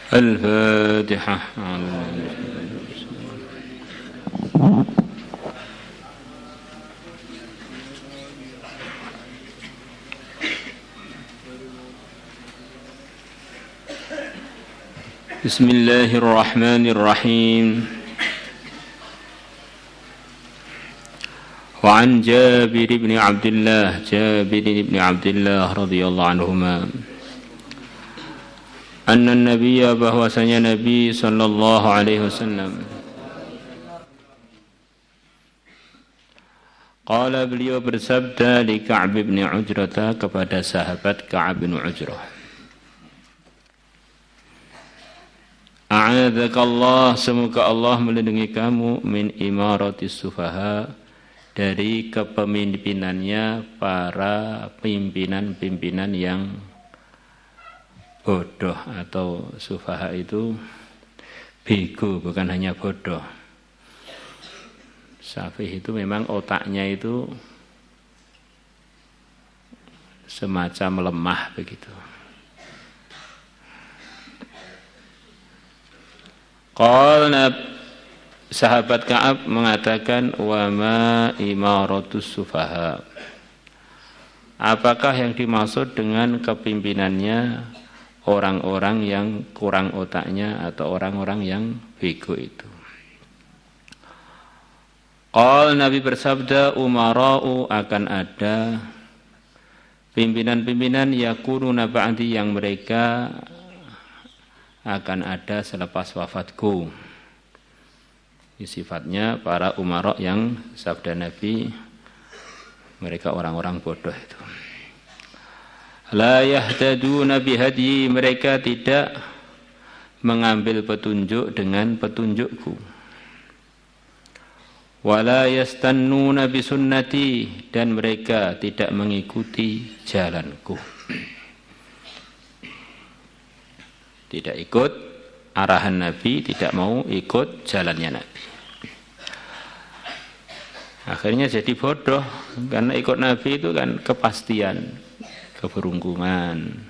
الفاتحة. بسم الله الرحمن الرحيم. وعن جابر بن عبد الله رضي الله عنهما أن النبي bahwasanya Nabi sallallahu alaihi wasallam qala beliau bersabda li Ka'b bin Ujrah kepada sahabat Ka'b bin Ujrah, a'adzakallah, semoga Allah melindungi kamu min imaratis sufaha, dari kepemimpinannya para pimpinan-pimpinan yang bodoh, atau sufaha itu bego, bukan hanya bodoh. Safih itu memang otaknya itu semacam lemah begitu. Qala, sahabat Ka'ab mengatakan, wa ma imaratus sufaha, apakah yang dimaksud dengan kepimpinannya orang-orang yang kurang otaknya atau orang-orang yang bego itu? Qal, Nabi bersabda, umara'u, akan ada pimpinan-pimpinan yakununa ba'di, yang mereka akan ada selepas wafatku. Sifatnya para umara yang sabda Nabi mereka orang-orang bodoh itu. La yahtaduna bihadyi, mereka tidak mengambil petunjuk dengan petunjukku. Wala yastannuna bisunnati, dan mereka tidak mengikuti jalanku. Tidak ikut arahan Nabi, tidak mau ikut jalannya Nabi. Akhirnya jadi bodoh, karena ikut Nabi itu kan kepastian, keberunggungan,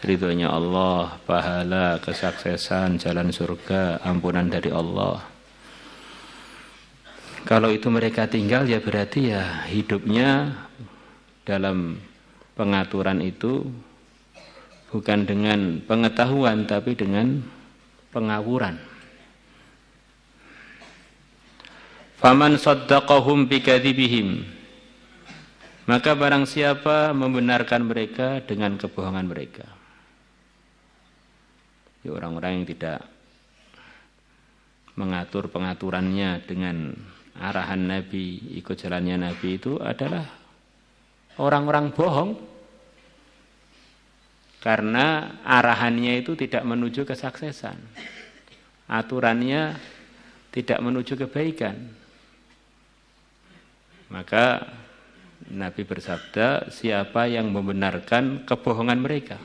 ridhonya Allah, pahala, kesuksesan, jalan surga, ampunan dari Allah. Kalau itu mereka tinggal, ya berarti ya hidupnya dalam pengaturan itu bukan dengan pengetahuan, tapi dengan pengawuran. Faman saddaqahum bikadzibihim, maka barang siapa membenarkan mereka dengan kebohongan mereka. Ya, orang-orang yang tidak mengatur pengaturannya dengan arahan Nabi, ikut jalannya Nabi, itu adalah orang-orang bohong. Karena arahannya itu tidak menuju kesuksesan, aturannya tidak menuju kebaikan. Maka Nabi bersabda, siapa yang membenarkan kebohongan mereka,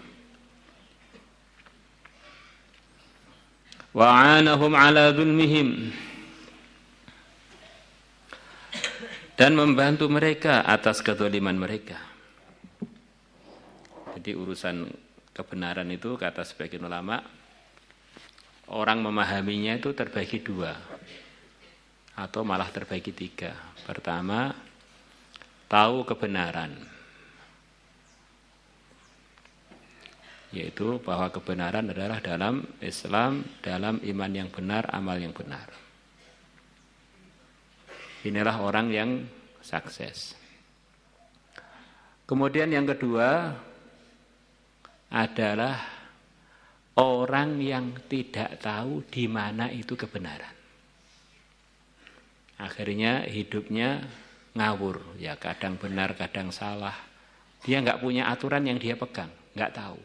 wa'anahum ala dzulmihim, dan membantu mereka atas kezaliman mereka. Jadi urusan kebenaran itu, kata sebagian ulama, orang memahaminya itu terbagi dua, atau malah terbagi tiga. Pertama, tahu kebenaran, yaitu bahwa kebenaran adalah dalam Islam, dalam iman yang benar, amal yang benar. Inilah orang yang sukses. Kemudian yang kedua adalah orang yang tidak tahu di mana itu kebenaran. Akhirnya hidupnya ngawur, ya kadang benar, kadang salah. Dia nggak punya aturan yang dia pegang, nggak tahu.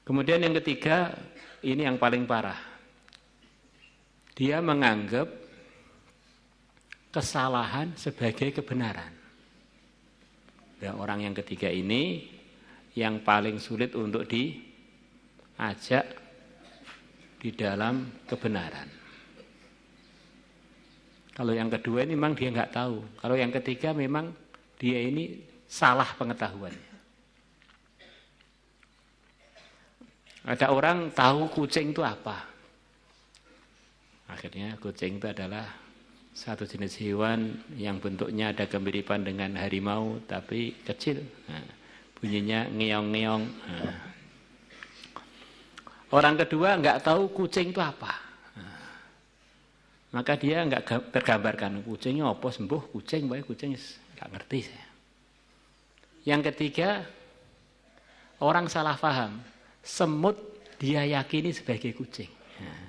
Kemudian yang ketiga, ini yang paling parah. Dia menganggap kesalahan sebagai kebenaran. Dan orang yang ketiga ini yang paling sulit untuk diajak di dalam kebenaran. Kalau yang kedua ini memang dia nggak tahu. Kalau yang ketiga memang dia ini salah pengetahuannya. Ada orang tahu kucing itu apa. Akhirnya kucing itu adalah satu jenis hewan yang bentuknya ada kemiripan dengan harimau tapi kecil. Nah, bunyinya ngeong-ngeong. Nah. Orang kedua nggak tahu kucing itu apa. Nah, maka dia nggak tergambarkan kucingnya apa sembuh kucing, baik kucing nggak ngerti saya. Yang ketiga, orang salah paham. Semut dia yakini sebagai kucing. Nah,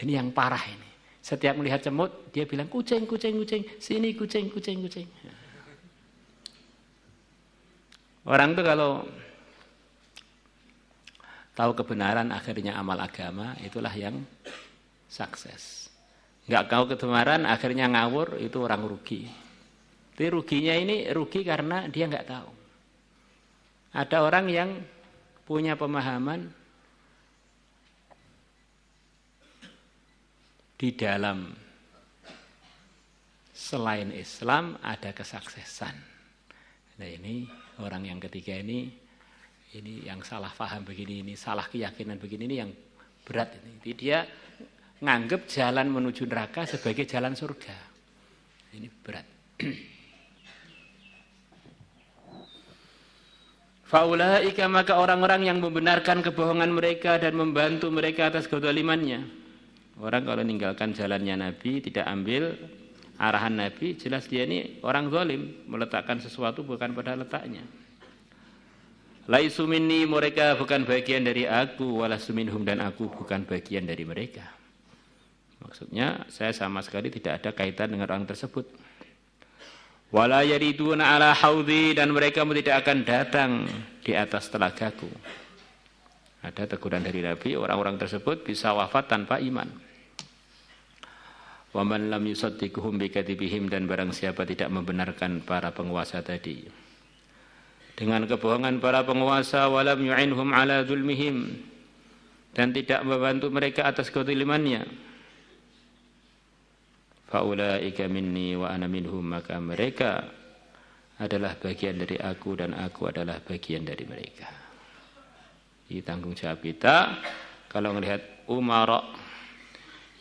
ini yang parah ini. Setiap melihat semut, dia bilang kucing, kucing, kucing. Sini kucing, kucing, kucing. Orang itu kalau tahu kebenaran akhirnya amal agama, itulah yang sukses. Nggak tahu kebenaran akhirnya ngawur, itu orang rugi. Tapi ruginya ini rugi karena dia nggak tahu. Ada orang yang punya pemahaman di dalam selain Islam ada kesuksesan. Nah ini orang yang ketiga ini yang salah paham begini, ini salah keyakinan begini, ini yang berat ini. Jadi dia nganggep jalan menuju neraka sebagai jalan surga. Ini berat. Faulaika, maka orang-orang yang membenarkan kebohongan mereka dan membantu mereka atas kezalimannya. Orang kalau meninggalkan jalannya Nabi, tidak ambil arahan Nabi, jelas dia ini orang zalim, meletakkan sesuatu bukan pada letaknya. Laisu minni, mereka bukan bagian dari aku, walastu minhum, dan aku bukan bagian dari mereka. Maksudnya saya sama sekali tidak ada kaitan dengan orang tersebut. Wala yariduna ala haudhi, dan mereka tidak akan datang di atas telagaku. Ada teguran dari Nabi, orang-orang tersebut bisa wafat tanpa iman. Wa man lam yusaddiquhum bikadzibihim, dan barang siapa tidak membenarkan para penguasa tadi dengan kebohongan para penguasa, walam yu'inhum ala zulmihim, dan tidak membantu mereka atas kezalimannya, faulaika minni wa ana minhum, maka mereka adalah bagian dari aku dan aku adalah bagian dari mereka. Ini tanggung jawab kita. Kalau melihat umara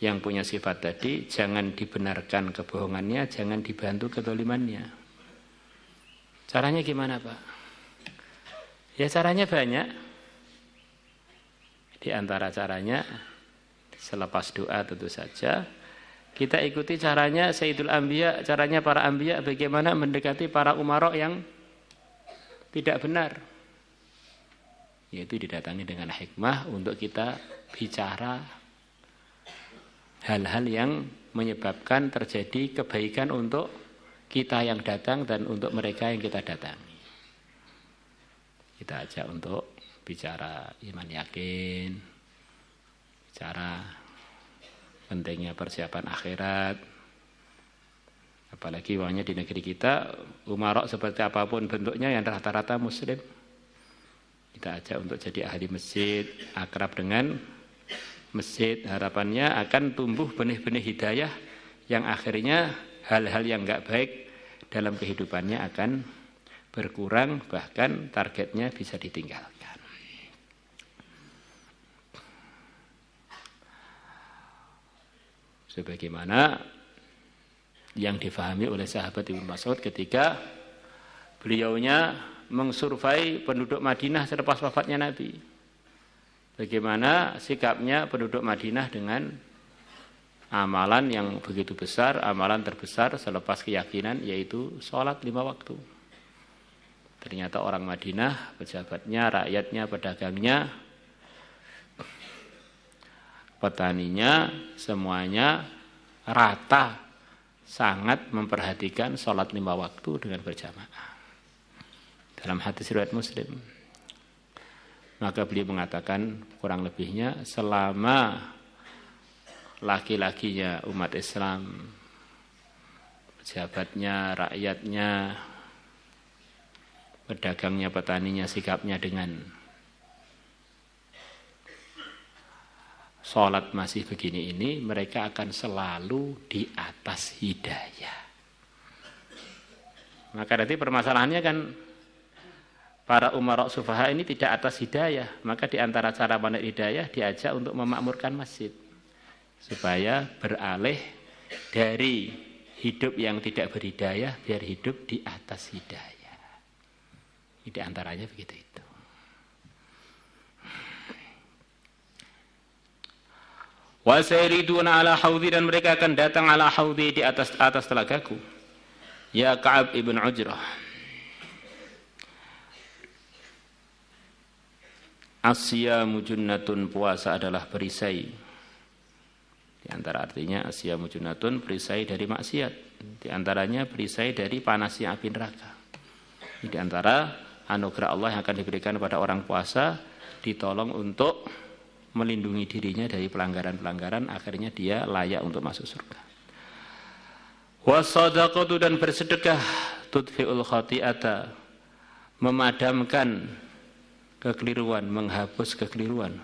yang punya sifat tadi, jangan dibenarkan kebohongannya, jangan dibantu kezalimannya. Caranya gimana, Pak? Ya caranya banyak. Di antara caranya, selepas doa tentu saja, kita ikuti caranya Sayyidul Anbiya, caranya para Anbiya, bagaimana mendekati para umara yang tidak benar. Yaitu didatangi dengan hikmah untuk kita bicara hal-hal yang menyebabkan terjadi kebaikan untuk kita yang datang dan untuk mereka yang kita datangi. Kita ajak untuk bicara iman yakin, bicara pentingnya persiapan akhirat. Apalagi uangnya di negeri kita, umara seperti apapun bentuknya yang rata-rata muslim. Kita ajak untuk jadi ahli masjid, akrab dengan masjid. Harapannya akan tumbuh benih-benih hidayah yang akhirnya hal-hal yang enggak baik dalam kehidupannya akan berkurang, bahkan targetnya bisa ditinggalkan. Sebagaimana yang difahami oleh sahabat Ibnu Mas'ud ketika beliaunya mengsurvei penduduk Madinah selepas wafatnya Nabi. Bagaimana sikapnya penduduk Madinah dengan amalan yang begitu besar, amalan terbesar selepas keyakinan, yaitu sholat 5 waktu. Ternyata orang Madinah, pejabatnya, rakyatnya, pedagangnya, petaninya, semuanya rata sangat memperhatikan sholat 5 waktu dengan berjamaah. Dalam hadis riwayat Muslim. Maka beliau mengatakan kurang lebihnya selama laki-lakinya umat Islam, pejabatnya, rakyatnya, pedagangnya, petaninya, sikapnya dengan sholat masih begini ini, mereka akan selalu di atas hidayah. Maka nanti permasalahannya kan para umara sufaha ini tidak atas hidayah, maka di antara cara menaik hidayah diajak untuk memakmurkan masjid supaya beralih dari hidup yang tidak berhidayah biar hidup di atas hidayah. Di antaranya begitu itu. Wa sayriduna ala haudhi, dan mereka akan datang ala haudhi di atas telagaku. Ya Ka'ab ibn Ujrah. Asyamu junnatun, puasa adalah perisai. Di antara artinya asyamu junnatun, perisai dari maksiat. Di antaranya perisai dari panasnya api neraka. Di antara anugerah Allah yang akan diberikan kepada orang puasa, ditolong untuk melindungi dirinya dari pelanggaran-pelanggaran, akhirnya dia layak untuk masuk surga. Wasadaqatu, dan bersedekah, tudfi'ul khati'ata, memadamkan kekeliruan, menghapus kekeliruan.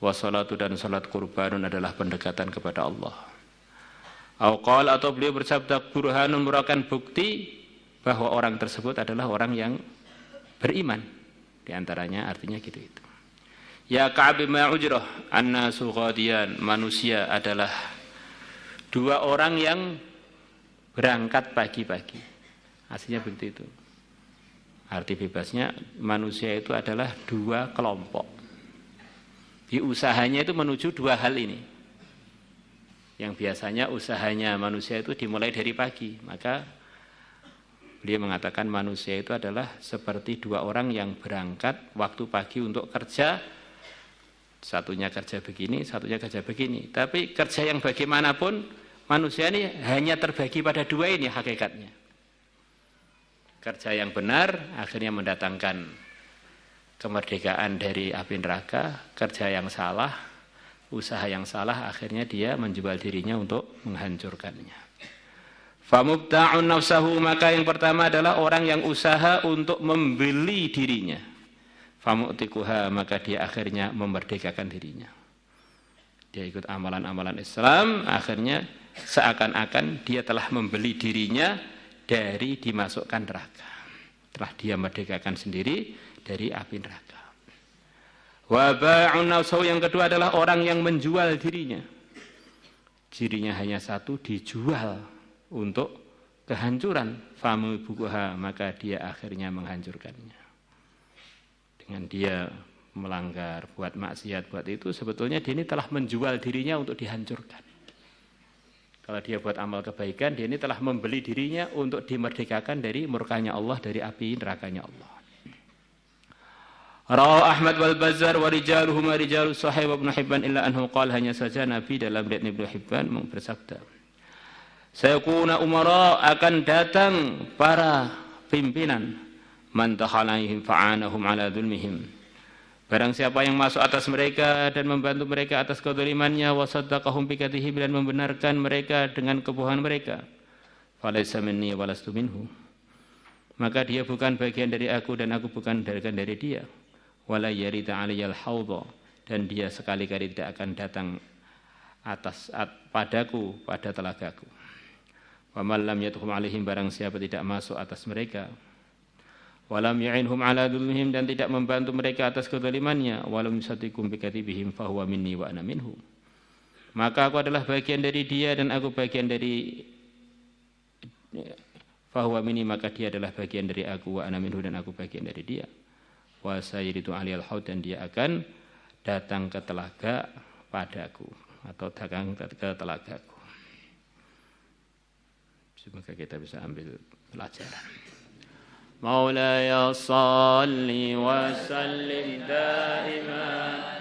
Wassalatu, dan salat kurbanun adalah pendekatan kepada Allah. Auqal, atau beliau bersabda, burhanun, merupakan bukti bahwa orang tersebut adalah orang yang beriman. Di antaranya artinya gitu itu. Ya Ka'ab bin Ujrah, annasu ghadiyan, manusia adalah dua orang yang berangkat pagi-pagi. Aslinya begitu itu. Arti bebasnya manusia itu adalah dua kelompok. Di usahanya itu menuju dua hal ini. Yang biasanya usahanya manusia itu dimulai dari pagi. Maka beliau mengatakan manusia itu adalah seperti dua orang yang berangkat waktu pagi untuk kerja. Satunya kerja begini, satunya kerja begini. Tapi kerja yang bagaimanapun, manusia ini hanya terbagi pada dua ini hakikatnya. Kerja yang benar akhirnya mendatangkan kemerdekaan dari api neraka. Kerja yang salah, usaha yang salah, akhirnya dia menjual dirinya untuk menghancurkannya. Famubta'un nafsahu, maka yang pertama adalah orang yang usaha untuk membeli dirinya. Famu'tikuha, maka dia akhirnya memerdekakan dirinya. Dia ikut amalan-amalan Islam, akhirnya seakan-akan dia telah membeli dirinya dari dimasukkan neraka. Telah dia merdekakan sendiri dari api neraka. Wa ba'un nafsahu, yang kedua adalah orang yang menjual dirinya. Dirinya hanya satu, dijual untuk kehancuran. Famubuha, maka dia akhirnya menghancurkannya. Dengan dia melanggar, buat maksiat, buat itu, sebetulnya dia ini telah menjual dirinya untuk dihancurkan. Kalau dia buat amal kebaikan, dia ini telah membeli dirinya untuk dimerdekakan dari murkanya Allah, dari api nerakanya Allah. Rawahu Ahmad wal Bazzar wa rijaluhuma rijalu Sahih wa Ibnu Hibban illa anhu qala, hanya saja Nabi dalam riwayat Ibnu Hibban bersabda, sayakuna umara, akan datang para pimpinan, man takhalaihim fa'anahum ala dzulmihim, barang siapa yang masuk atas mereka dan membantu mereka atas kezalimannya, wa saddaqahum bi kadhibihim, dan membenarkan mereka dengan kebohongan mereka, falaysa minni wa lastu minhu, maka dia bukan bagian dari aku dan aku bukan bagian dari dia. Wala yarida 'aliyal haudha, dan dia sekali-kali tidak akan datang padaku pada telagaku. Wa man lam yadkhul 'alaihim, barang siapa tidak masuk atas mereka, walam yu'inhum 'ala dzulmihim, dan tidak membantu mereka atas kezalimannya, walam yusaddiqum bi kadhibihim fa huwa minni wa ana minhu, maka aku adalah bagian dari dia dan aku bagian dari fa huwa minni, maka dia adalah bagian dari aku, wa ana minhu, dan aku bagian dari dia. Wa sayyidu 'aliyal haud, dan dia akan datang ke telaga padaku atau datang ke telagaku. Semoga kita bisa ambil pelajaran. Maulaya salli wa sallim daiman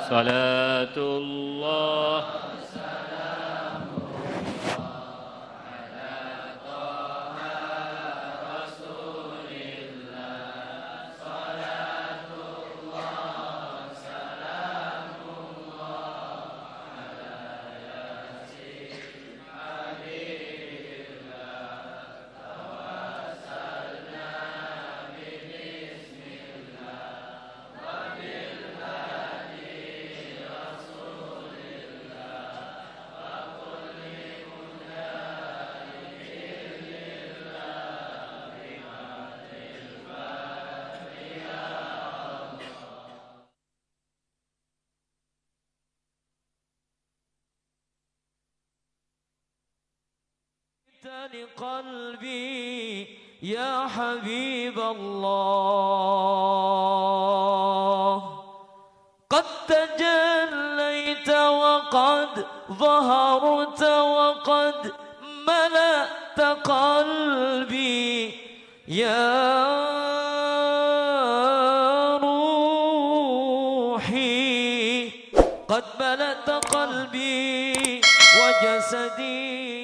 Salatullah لقلبي يا حبيب الله قد تجليت وقد ظهرت وقد ملأت قلبي يا روحي قد ملأت قلبي وجسدي